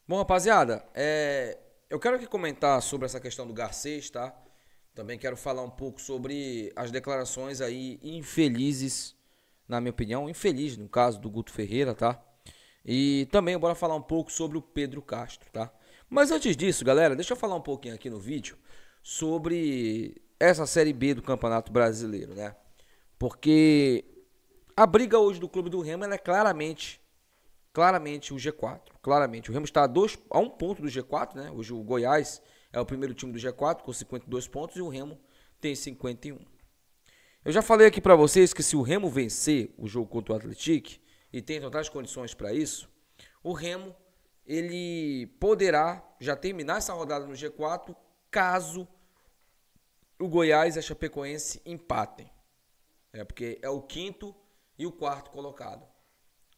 Bom, rapaziada, eu quero aqui comentar sobre essa questão do Garcês, tá? Também quero falar um pouco sobre as declarações aí infelizes, na minha opinião, infeliz no caso do Guto Ferreira, tá? E também bora falar um pouco sobre o Pedro Castro, tá? Mas antes disso, galera, deixa eu falar um pouquinho aqui no vídeo sobre essa Série B do Campeonato Brasileiro, né? Porque a briga hoje do Clube do Remo ela é claramente o G4. Claramente. O Remo está a um ponto do G4, né? Hoje o Goiás é o primeiro time do G4 com 52 pontos e o Remo tem 51. Eu já falei aqui para vocês que se o Remo vencer o jogo contra o Atlético e tem totais condições para isso, o Remo ele poderá já terminar essa rodada no G4 caso o Goiás e a Chapecoense empatem. Porque é o quinto e o quarto colocado.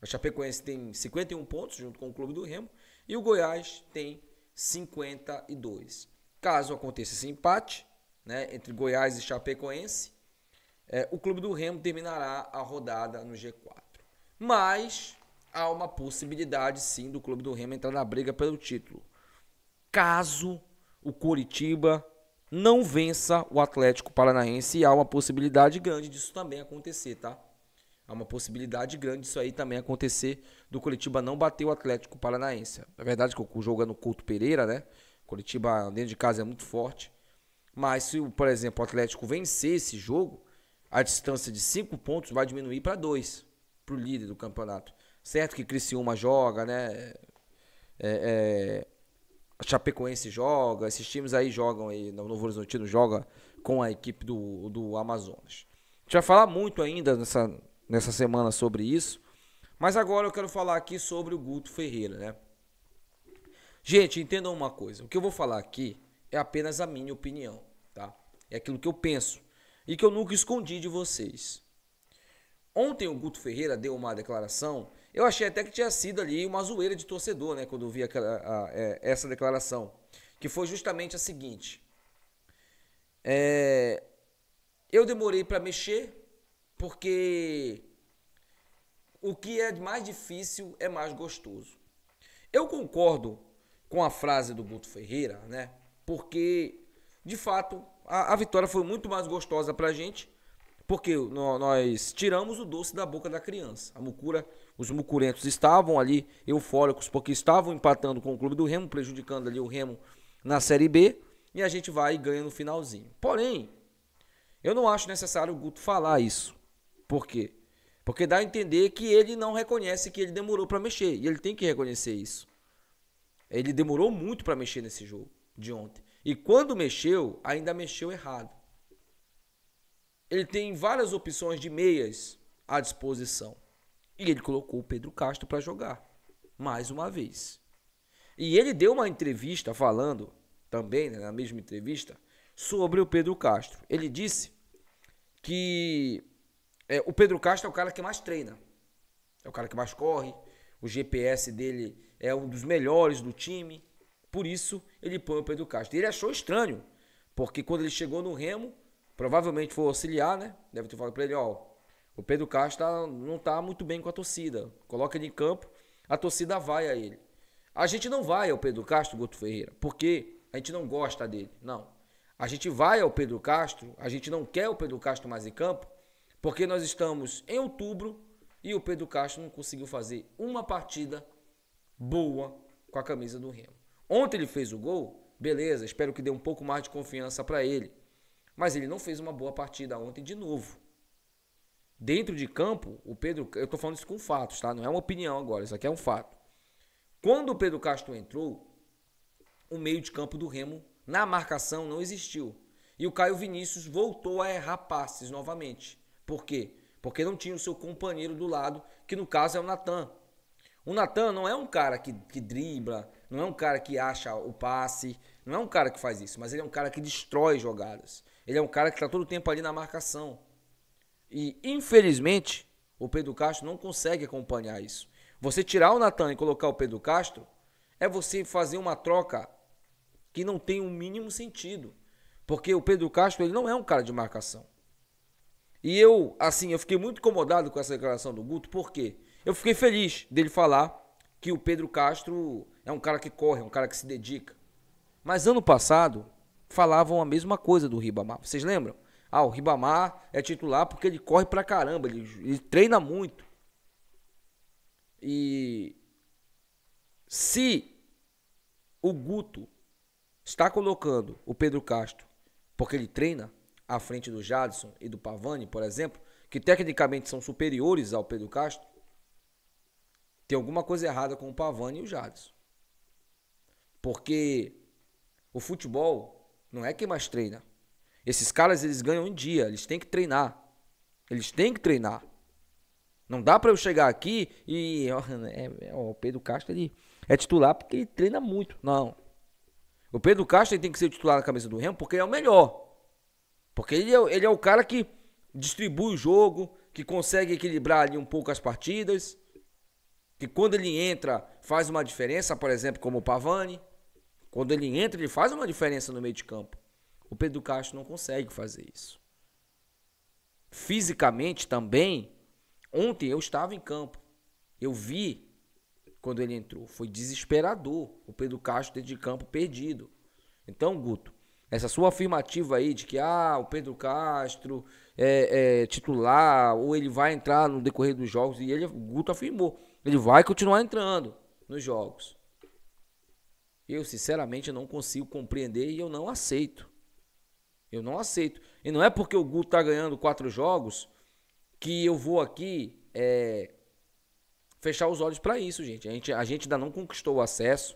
A Chapecoense tem 51 pontos junto com o Clube do Remo e o Goiás tem 52. Caso aconteça esse empate, né, entre Goiás e Chapecoense, o Clube do Remo terminará a rodada no G4. Mas há uma possibilidade sim do Clube do Remo entrar na briga pelo título. Caso o Coritiba não vença o Atlético Paranaense, e há uma possibilidade grande disso também acontecer, tá? Há uma possibilidade grande disso aí também acontecer, do Coritiba não bater o Atlético Paranaense. É verdade que o jogo é no Couto Pereira, né? O Coritiba dentro de casa é muito forte. Mas se, por exemplo, o Atlético vencer esse jogo, a distância de 5 pontos vai diminuir para 2, para o líder do campeonato. Certo que Criciúma joga, né? A Chapecoense joga, esses times aí jogam aí, no Novo Horizontino joga com a equipe do Amazonas. A gente vai falar muito ainda nessa semana sobre isso, mas agora eu quero falar aqui sobre o Guto Ferreira, né? Gente, entendam uma coisa, o que eu vou falar aqui é apenas a minha opinião, tá? É aquilo que eu penso e que eu nunca escondi de vocês. Ontem o Guto Ferreira deu uma declaração, eu achei até que tinha sido ali uma zoeira de torcedor, né, quando eu vi essa declaração, que foi justamente a seguinte: eu demorei para mexer porque o que é mais difícil é mais gostoso. Eu concordo com a frase do Guto Ferreira, né? Porque, de fato, a vitória foi muito mais gostosa pra gente, porque nós tiramos o doce da boca da criança. Os mucurentos estavam ali eufóricos porque estavam empatando com o Clube do Remo, prejudicando ali o Remo na Série B, e a gente vai e ganha no finalzinho. Porém, eu não acho necessário o Guto falar isso. Por quê? Porque dá a entender que ele não reconhece que ele demorou para mexer. E ele tem que reconhecer isso. Ele demorou muito para mexer nesse jogo de ontem. E quando mexeu, ainda mexeu errado. Ele tem várias opções de meias à disposição. E ele colocou o Pedro Castro para jogar. Mais uma vez. E ele deu uma entrevista falando, também, né, na mesma entrevista, sobre o Pedro Castro. Ele disse que o Pedro Castro é o cara que mais treina. É o cara que mais corre. O GPS dele é um dos melhores do time. Por isso, ele põe o Pedro Castro. Ele achou estranho, porque quando ele chegou no Remo, provavelmente foi auxiliar, né? Deve ter falado para ele, ó, o Pedro Castro não tá muito bem com a torcida. Coloca ele em campo, a torcida vai a ele. A gente não vai ao Pedro Castro, Guto Ferreira, porque a gente não gosta dele. Não. A gente vai ao Pedro Castro, a gente não quer o Pedro Castro mais em campo, porque nós estamos em outubro e o Pedro Castro não conseguiu fazer uma partida boa com a camisa do Remo. Ontem ele fez o gol, beleza, espero que dê um pouco mais de confiança para ele. Mas ele não fez uma boa partida ontem de novo. Dentro de campo, o Pedro, eu tô falando isso com fatos, tá? Não é uma opinião agora, isso aqui é um fato. Quando o Pedro Castro entrou, o meio de campo do Remo na marcação não existiu. E o Caio Vinícius voltou a errar passes novamente. Por quê? Porque não tinha o seu companheiro do lado, que no caso é o Natan. O Natan não é um cara que dribla, não é um cara que acha o passe, não é um cara que faz isso, mas ele é um cara que destrói jogadas. Ele é um cara que está todo o tempo ali na marcação. E, infelizmente, o Pedro Castro não consegue acompanhar isso. Você tirar o Natan e colocar o Pedro Castro é você fazer uma troca que não tem o mínimo sentido. Porque o Pedro Castro ele não é um cara de marcação. E eu fiquei muito incomodado com essa declaração do Guto, porque eu fiquei feliz dele falar que o Pedro Castro é um cara que corre, é um cara que se dedica. Mas ano passado falavam a mesma coisa do Ribamar. Vocês lembram? Ah, o Ribamar é titular porque ele corre pra caramba, ele treina muito. E se o Guto está colocando o Pedro Castro porque ele treina à frente do Jadson e do Pavani, por exemplo, que tecnicamente são superiores ao Pedro Castro, tem alguma coisa errada com o Pavani e o Jadson. Porque o futebol não é quem mais treina. Esses caras, eles ganham em dia, eles têm que treinar. Eles têm que treinar. Não dá pra eu chegar aqui e... o Pedro Castro, ele é titular porque ele treina muito. Não. O Pedro Castro ele tem que ser titular na camisa do Remo porque ele é o melhor. Porque ele é o cara que distribui o jogo, que consegue equilibrar ali um pouco as partidas, que quando ele entra faz uma diferença, por exemplo, como o Pavani. Quando ele entra, ele faz uma diferença no meio de campo. O Pedro Castro não consegue fazer isso. Fisicamente também, ontem eu estava em campo. Eu vi quando ele entrou. Foi desesperador o Pedro Castro dentro de campo perdido. Então, Guto, essa sua afirmativa aí de que o Pedro Castro é titular ou ele vai entrar no decorrer dos jogos, e o Guto afirmou, ele vai continuar entrando nos jogos. Eu, sinceramente, não consigo compreender e eu não aceito. Eu não aceito. E não é porque o Guto tá ganhando 4 jogos que eu vou aqui fechar os olhos para isso, gente. A gente ainda não conquistou o acesso.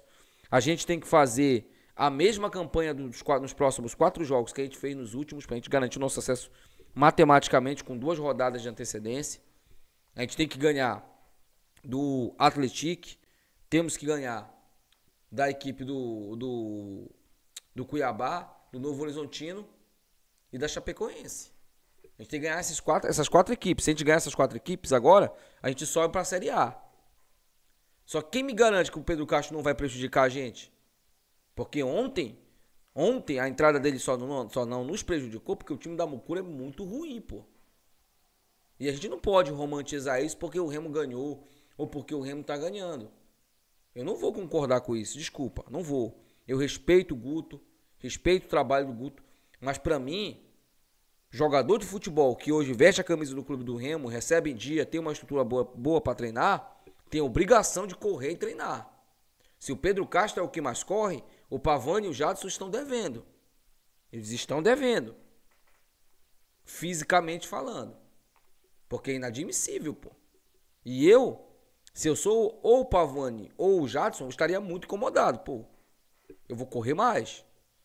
A gente tem que fazer a mesma campanha nos próximos 4 jogos que a gente fez nos últimos, para a gente garantir o nosso acesso matematicamente com 2 rodadas de antecedência. A gente tem que ganhar do Atlético, temos que ganhar da equipe do Cuiabá, do Novo Horizontino e da Chapecoense. A gente tem que ganhar essas 4 equipes. Se a gente ganhar essas 4 equipes agora, a gente sobe para a Série A. Só que quem me garante que o Pedro Castro não vai prejudicar a gente? Porque ontem a entrada dele só não nos prejudicou porque o time da Mucura é muito ruim, pô. E a gente não pode romantizar isso porque o Remo ganhou ou porque o Remo tá ganhando. Eu não vou concordar com isso, desculpa, não vou. Eu respeito o Guto, respeito o trabalho do Guto, mas pra mim, jogador de futebol que hoje veste a camisa do clube do Remo, recebe em dia, tem uma estrutura boa para treinar, tem a obrigação de correr e treinar. Se o Pedro Castro é o que mais corre, o Pavani e o Jadson estão devendo. Eles estão devendo. Fisicamente falando. Porque é inadmissível, pô. E eu, se eu sou ou o Pavani ou o Jadson, eu estaria muito incomodado, pô. Eu vou correr mais.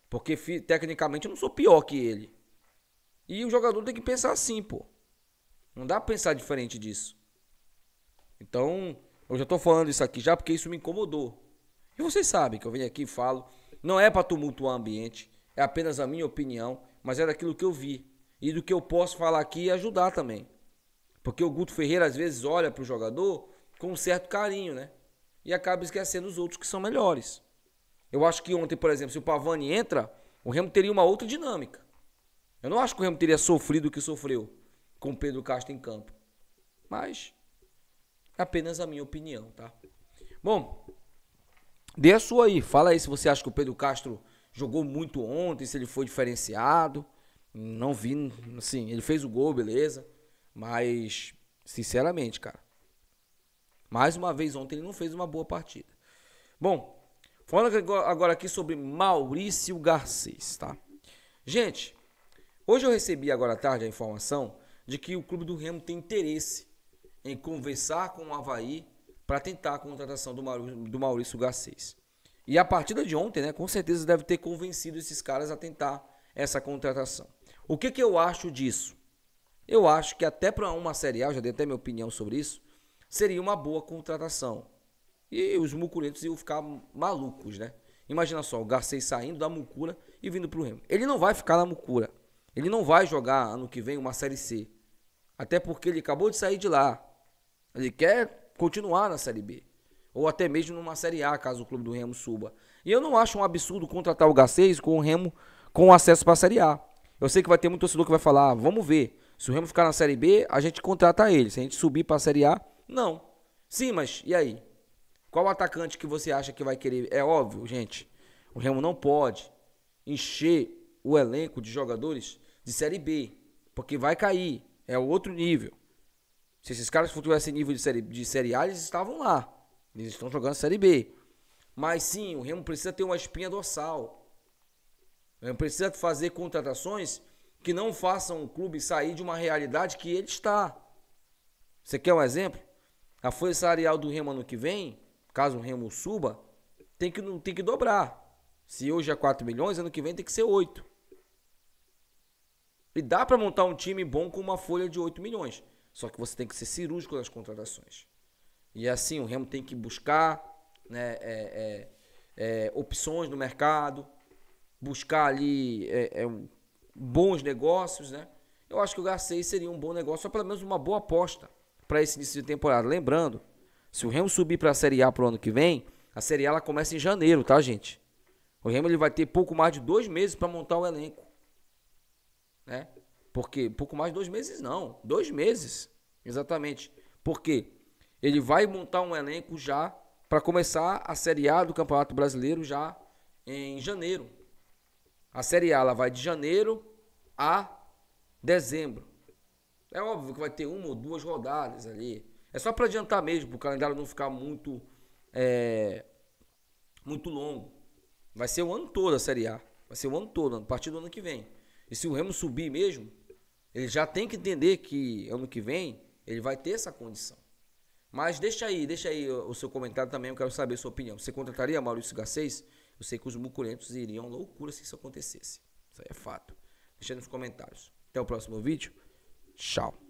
Porque tecnicamente eu não sou pior que ele. E o jogador tem que pensar assim, pô. Não dá pra pensar diferente disso. Então, eu já tô falando isso aqui já porque isso me incomodou. E vocês sabem que eu venho aqui e falo. Não é pra tumultuar o ambiente. É apenas a minha opinião. Mas é daquilo que eu vi. E do que eu posso falar aqui e ajudar também. Porque o Guto Ferreira às vezes olha pro jogador com um certo carinho, né? E acaba esquecendo os outros que são melhores. Eu acho que ontem, por exemplo, se o Pavani entra, o Remo teria uma outra dinâmica. Eu não acho que o Remo teria sofrido o que sofreu com o Pedro Castro em campo. Mas é apenas a minha opinião, tá? Bom, dê a sua aí. Fala aí se você acha que o Pedro Castro jogou muito ontem, se ele foi diferenciado. Não vi, assim, ele fez o gol, beleza. Mas, sinceramente, cara, mais uma vez ontem ele não fez uma boa partida. Bom, falando agora aqui sobre Maurício Garcês, tá? Gente, hoje eu recebi agora à tarde a informação de que o clube do Remo tem interesse em conversar com o Avaí para tentar a contratação do Maurício Garcês. E a partida de ontem, né, com certeza deve ter convencido esses caras a tentar essa contratação. O que eu acho disso? Eu acho que até para uma Série A, eu já dei até minha opinião sobre isso, seria uma boa contratação. E os mucurentos iam ficar malucos, né? Imagina só, o Garcês saindo da Mucura e vindo pro Remo. Ele não vai ficar na Mucura. Ele não vai jogar ano que vem uma Série C. Até porque ele acabou de sair de lá. Ele quer continuar na Série B. Ou até mesmo numa Série A, caso o clube do Remo suba. E eu não acho um absurdo contratar o Garcês com o Remo com acesso para a Série A. Eu sei que vai ter muito torcedor que vai falar, vamos ver. Se o Remo ficar na Série B, a gente contrata ele. Se a gente subir para a Série A, não. Sim, mas e aí? Qual atacante que você acha que vai querer? É óbvio, gente. O Remo não pode encher o elenco de jogadores de Série B, porque vai cair. É outro nível. Se esses caras tivessem nível de série A, eles estavam lá. Eles estão jogando Série B. Mas sim, o Remo precisa ter uma espinha dorsal. O Remo precisa fazer contratações que não façam o clube sair de uma realidade que ele está. Você quer um exemplo? A folha salarial do Remo ano que vem, caso o Remo suba, tem que dobrar. Se hoje é 4 milhões, ano que vem tem que ser 8. E dá para montar um time bom com uma folha de 8 milhões. Só que você tem que ser cirúrgico nas contratações. E assim, o Remo tem que buscar, né, opções no mercado, buscar ali bons negócios, né? Eu acho que o Garcês seria um bom negócio, ou pelo menos uma boa aposta para esse início de temporada. Lembrando, se o Remo subir para a Série A pro ano que vem, a Série A ela começa em janeiro, tá, gente? O Remo ele vai ter pouco mais de 2 meses para montar o elenco, né? Porque pouco mais de 2 meses não, 2 meses, exatamente. Porque ele vai montar um elenco já para começar a Série A do Campeonato Brasileiro já em janeiro. A Série A ela vai de janeiro a dezembro. É óbvio que vai ter 1 ou 2 rodadas ali. É só para adiantar mesmo, para o calendário não ficar muito longo. Vai ser o ano todo a Série A. Vai ser o ano todo, a partir do ano que vem. E se o Remo subir mesmo, ele já tem que entender que ano que vem ele vai ter essa condição. Mas deixa aí o seu comentário também, eu quero saber a sua opinião. Você contrataria Maurício Garcês? Eu sei que os mucurentos iriam loucura se isso acontecesse. Isso aí é fato. Deixa aí nos comentários. Até o próximo vídeo. Tchau.